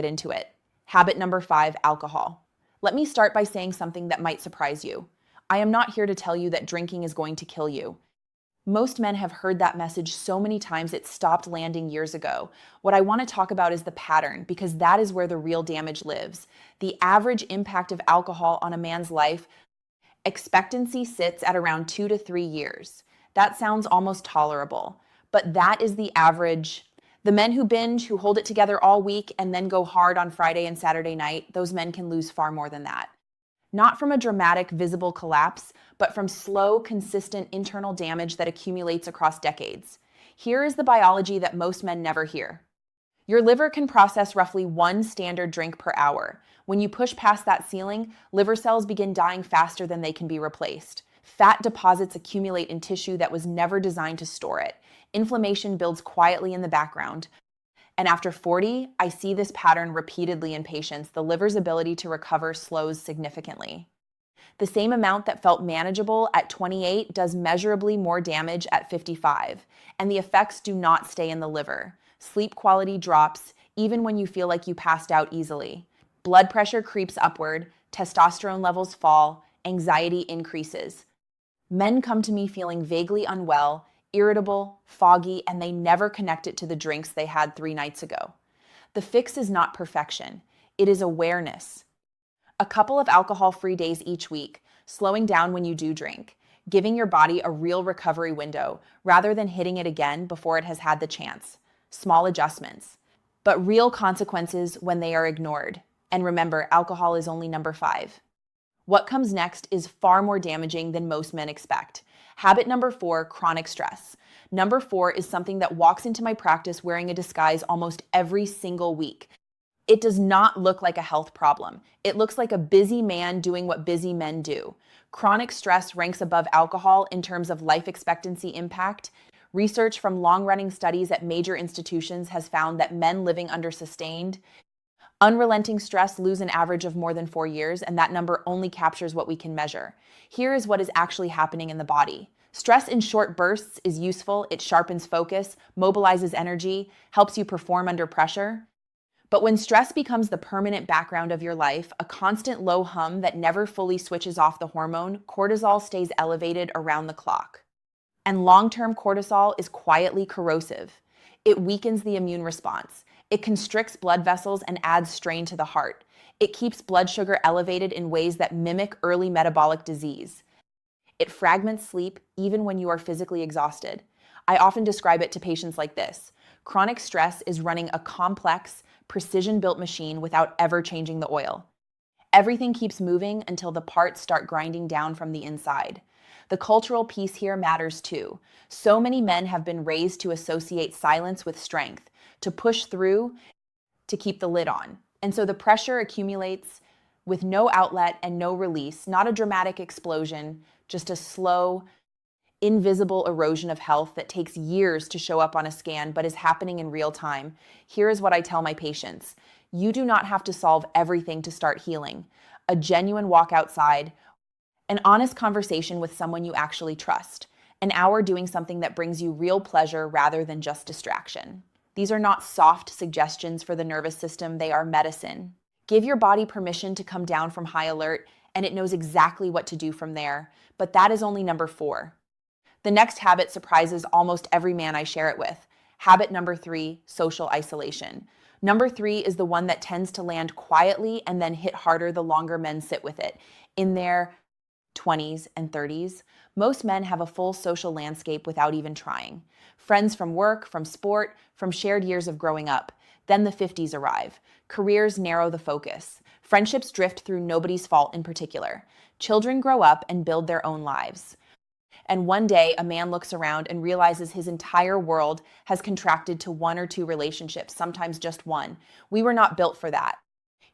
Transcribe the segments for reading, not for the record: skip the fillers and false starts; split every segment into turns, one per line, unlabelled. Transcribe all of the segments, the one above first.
into it. Habit number 5, alcohol. Let me start by saying something that might surprise you. I am not here to tell you that drinking is going to kill you. Most men have heard that message so many times it stopped landing years ago. What I want to talk about is the pattern, because that is where the real damage lives. The average impact of alcohol on a man's life expectancy sits at around 2 to 3 years. That sounds almost tolerable, but that is the average. The men who binge, who hold it together all week and then go hard on Friday and Saturday night, those men can lose far more than that. Not from a dramatic, visible collapse, but from slow, consistent internal damage that accumulates across decades. Here is the biology that most men never hear. Your liver can process roughly 1 standard drink per hour. When you push past that ceiling, liver cells begin dying faster than they can be replaced. Fat deposits accumulate in tissue that was never designed to store it. Inflammation builds quietly in the background. And after 40, I see this pattern repeatedly in patients. The liver's ability to recover slows significantly. The same amount that felt manageable at 28 does measurably more damage at 55, and the effects do not stay in the liver. Sleep quality drops even when you feel like you passed out easily. Blood pressure creeps upward, testosterone levels fall, anxiety increases. Men come to me feeling vaguely unwell, irritable, foggy, and they never connect it to the drinks they had 3 nights ago. The fix is not perfection. It is awareness. A couple of alcohol-free days each week, slowing down when you do drink, giving your body a real recovery window rather than hitting it again before it has had the chance. Small adjustments, but real consequences when they are ignored. And remember, alcohol is only number 5. What comes next is far more damaging than most men expect. Habit number 4, chronic stress. Number 4 is something that walks into my practice wearing a disguise almost every single week. It does not look like a health problem. It looks like a busy man doing what busy men do. Chronic stress ranks above alcohol in terms of life expectancy impact. Research from long-running studies at major institutions has found that men living under sustained, unrelenting stress lose an average of more than 4 years, and that number only captures what we can measure. Here is what is actually happening in the body. Stress in short bursts is useful. It sharpens focus, mobilizes energy, helps you perform under pressure. But when stress becomes the permanent background of your life, a constant low hum that never fully switches off the hormone, cortisol stays elevated around the clock. And long-term cortisol is quietly corrosive. It weakens the immune response. It constricts blood vessels and adds strain to the heart. It keeps blood sugar elevated in ways that mimic early metabolic disease. It fragments sleep even when you are physically exhausted. I often describe it to patients like this. Chronic stress is running a complex, precision-built machine without ever changing the oil. Everything keeps moving until the parts start grinding down from the inside. The cultural piece here matters too. So many men have been raised to associate silence with strength, to push through, to keep the lid on. And so the pressure accumulates with no outlet and no release, not a dramatic explosion, just a slow, invisible erosion of health that takes years to show up on a scan but is happening in real time. Here is what I tell my patients. You do not have to solve everything to start healing. A genuine walk outside, an honest conversation with someone you actually trust, an hour doing something that brings you real pleasure rather than just distraction. These are not soft suggestions for the nervous system, they are medicine. Give your body permission to come down from high alert, and it knows exactly what to do from there. But that is only number 4. The next habit surprises almost every man I share it with. Habit number 3, social isolation. Number 3 is the one that tends to land quietly and then hit harder the longer men sit with it. In their 20s and 30s, most men have a full social landscape without even trying. Friends from work, from sport, from shared years of growing up. Then the 50s arrive. Careers narrow the focus. Friendships drift through nobody's fault in particular. Children grow up and build their own lives. And one day, a man looks around and realizes his entire world has contracted to 1 or 2 relationships, sometimes just 1. We were not built for that.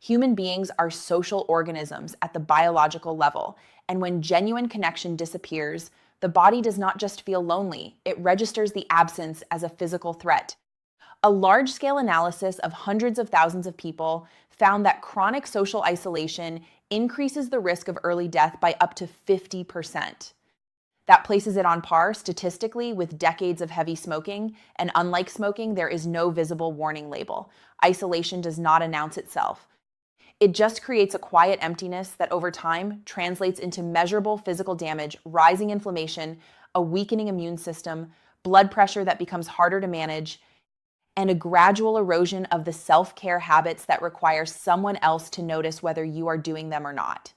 Human beings are social organisms at the biological level, and when genuine connection disappears, the body does not just feel lonely, it registers the absence as a physical threat. A large-scale analysis of hundreds of thousands of people found that chronic social isolation increases the risk of early death by up to 50%. That places it on par statistically with decades of heavy smoking, and unlike smoking, there is no visible warning label. Isolation does not announce itself. It just creates a quiet emptiness that over time translates into measurable physical damage, rising inflammation, a weakening immune system, blood pressure that becomes harder to manage, and a gradual erosion of the self-care habits that require someone else to notice whether you are doing them or not.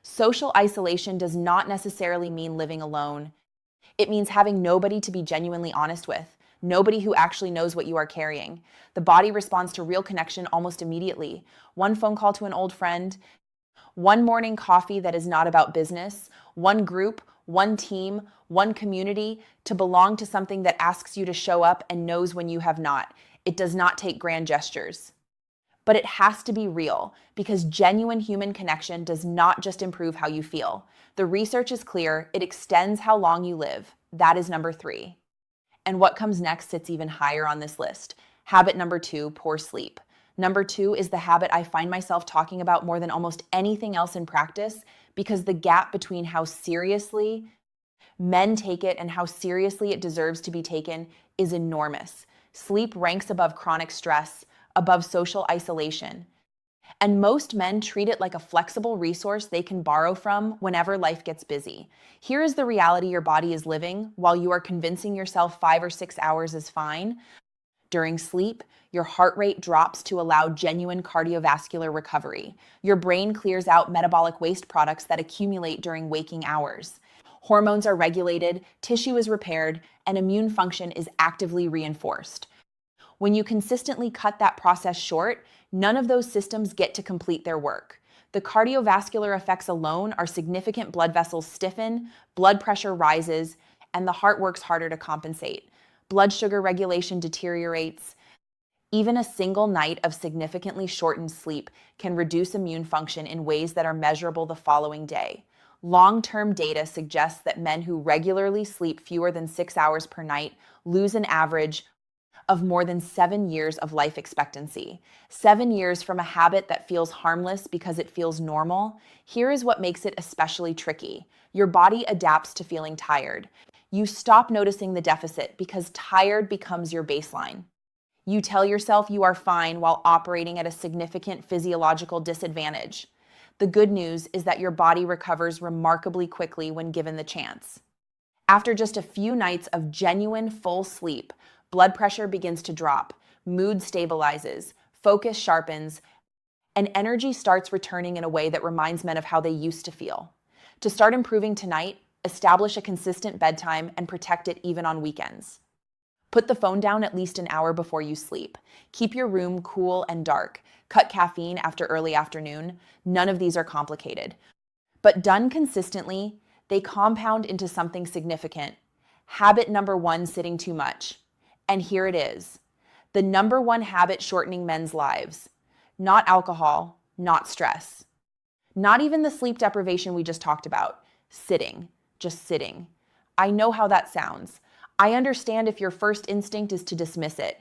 Social isolation does not necessarily mean living alone. It means having nobody to be genuinely honest with, nobody who actually knows what you are carrying. The body responds to real connection almost immediately. One phone call to an old friend, one morning coffee that is not about business, one group, one team, one community to belong to something that asks you to show up and knows when you have not. It does not take grand gestures. But it has to be real, because genuine human connection does not just improve how you feel. The research is clear, it extends how long you live. That is number 3. And what comes next sits even higher on this list. Habit number 2, poor sleep. Number 2 is the habit I find myself talking about more than almost anything else in practice, because the gap between how seriously men take it and how seriously it deserves to be taken is enormous. Sleep ranks above chronic stress, above social isolation. And most men treat it like a flexible resource they can borrow from whenever life gets busy. Here is the reality your body is living while you are convincing yourself 5 or 6 hours is fine. During sleep, your heart rate drops to allow genuine cardiovascular recovery. Your brain clears out metabolic waste products that accumulate during waking hours. Hormones are regulated, tissue is repaired, and immune function is actively reinforced. When you consistently cut that process short, none of those systems get to complete their work. The cardiovascular effects alone are significant. Blood vessels stiffen, blood pressure rises, and the heart works harder to compensate. Blood sugar regulation deteriorates. Even a single night of significantly shortened sleep can reduce immune function in ways that are measurable the following day. Long-term data suggests that men who regularly sleep fewer than 6 hours per night lose an average of more than 7 years of life expectancy. 7 years from a habit that feels harmless because it feels normal. Here is what makes it especially tricky. Your body adapts to feeling tired. You stop noticing the deficit because tired becomes your baseline. You tell yourself you are fine while operating at a significant physiological disadvantage. The good news is that your body recovers remarkably quickly when given the chance. After just a few nights of genuine full sleep, blood pressure begins to drop, mood stabilizes, focus sharpens, and energy starts returning in a way that reminds men of how they used to feel. To start improving tonight, establish a consistent bedtime and protect it even on weekends. Put the phone down at least an hour before you sleep. Keep your room cool and dark. Cut caffeine after early afternoon. None of these are complicated. But done consistently, they compound into something significant. Habit number 1, sitting too much. And here it is. The number 1 habit shortening men's lives. Not alcohol, not stress. Not even the sleep deprivation we just talked about. Sitting. Just sitting. I know how that sounds. I understand if your first instinct is to dismiss it.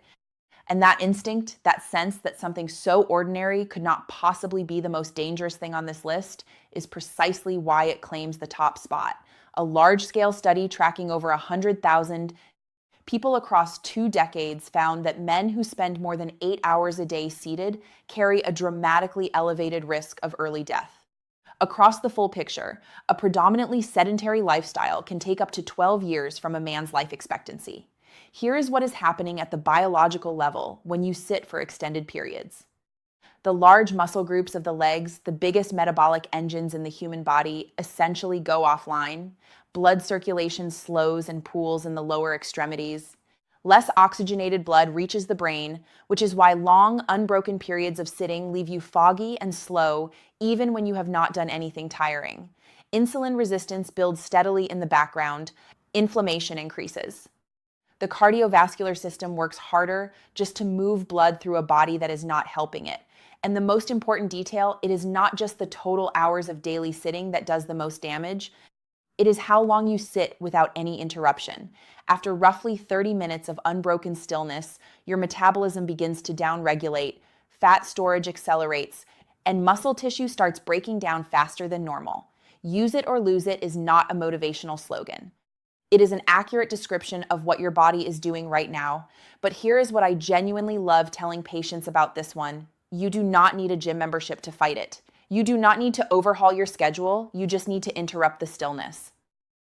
And that instinct, that sense that something so ordinary could not possibly be the most dangerous thing on this list, is precisely why it claims the top spot. A large-scale study tracking over 100,000 people across 2 decades found that men who spend more than 8 hours a day seated carry a dramatically elevated risk of early death. Across the full picture, a predominantly sedentary lifestyle can take up to 12 years from a man's life expectancy. Here is what is happening at the biological level when you sit for extended periods. The large muscle groups of the legs, the biggest metabolic engines in the human body, essentially go offline. Blood circulation slows and pools in the lower extremities. Less oxygenated blood reaches the brain, which is why long, unbroken periods of sitting leave you foggy and slow, even when you have not done anything tiring. Insulin resistance builds steadily in the background. Inflammation increases. The cardiovascular system works harder just to move blood through a body that is not helping it. And the most important detail, it is not just the total hours of daily sitting that does the most damage. It is how long you sit without any interruption. After roughly 30 minutes of unbroken stillness, your metabolism begins to downregulate, fat storage accelerates, and muscle tissue starts breaking down faster than normal. Use it or lose it is not a motivational slogan. It is an accurate description of what your body is doing right now. But here is what I genuinely love telling patients about this one. You do not need a gym membership to fight it. You do not need to overhaul your schedule. You just need to interrupt the stillness.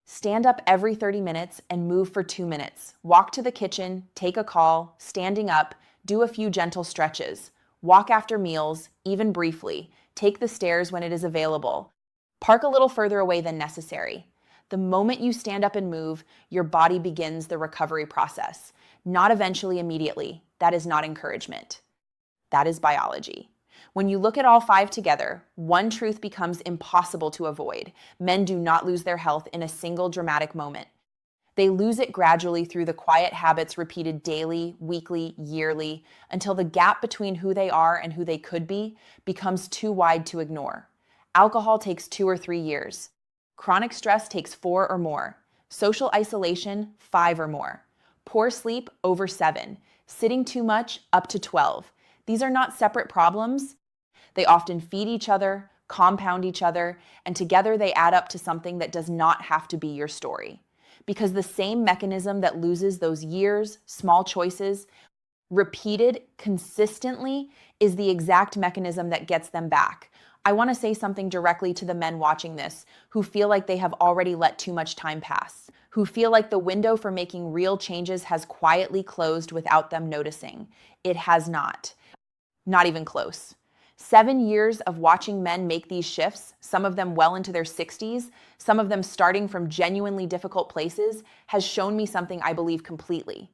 Stand up every 30 minutes and move for 2 minutes. Walk to the kitchen, take a call, standing up, do a few gentle stretches. Walk after meals, even briefly. Take the stairs when it is available. Park a little further away than necessary. The moment you stand up and move, your body begins the recovery process. Not eventually, immediately. That is not encouragement. That is biology. When you look at all 5 together, one truth becomes impossible to avoid. Men do not lose their health in a single dramatic moment. They lose it gradually through the quiet habits repeated daily, weekly, yearly, until the gap between who they are and who they could be becomes too wide to ignore. Alcohol takes 2 or 3 years. Chronic stress takes 4 or more. Social isolation, 5 or more. Poor sleep, over 7. Sitting too much, up to 12. These are not separate problems. They often feed each other, compound each other, and together they add up to something that does not have to be your story. Because the same mechanism that loses those years, small choices, repeated consistently, is the exact mechanism that gets them back. I want to say something directly to the men watching this who feel like they have already let too much time pass, who feel like the window for making real changes has quietly closed without them noticing. It has not. Not even close. 7 years of watching men make these shifts, some of them well into their 60s, some of them starting from genuinely difficult places, has shown me something I believe completely.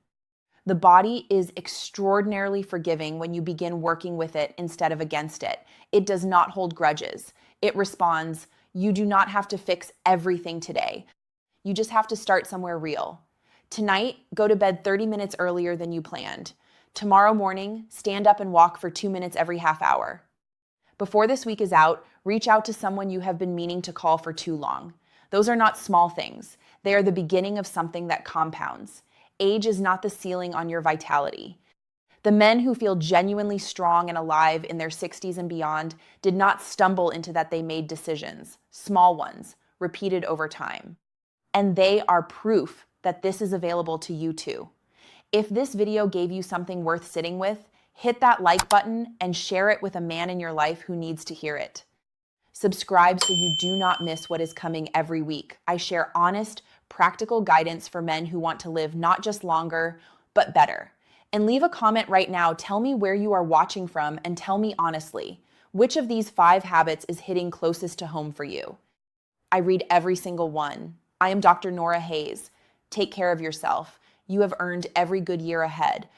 The body is extraordinarily forgiving when you begin working with it instead of against it. It does not hold grudges. It responds, you do not have to fix everything today. You just have to start somewhere real. Tonight, go to bed 30 minutes earlier than you planned. Tomorrow morning, stand up and walk for 2 minutes every half hour. Before this week is out, reach out to someone you have been meaning to call for too long. Those are not small things. They are the beginning of something that compounds. Age is not the ceiling on your vitality. The men who feel genuinely strong and alive in their 60s and beyond did not stumble into that. They made decisions, small ones, repeated over time. And they are proof that this is available to you too. If this video gave you something worth sitting with, hit that like button and share it with a man in your life who needs to hear it. Subscribe so you do not miss what is coming every week. I share honest, practical guidance for men who want to live not just longer, but better. And leave a comment right now. Tell me where you are watching from and tell me honestly, which of these 5 habits is hitting closest to home for you? I read every single one. I am Dr. Nora Hayes. Take care of yourself. You have earned every good year ahead.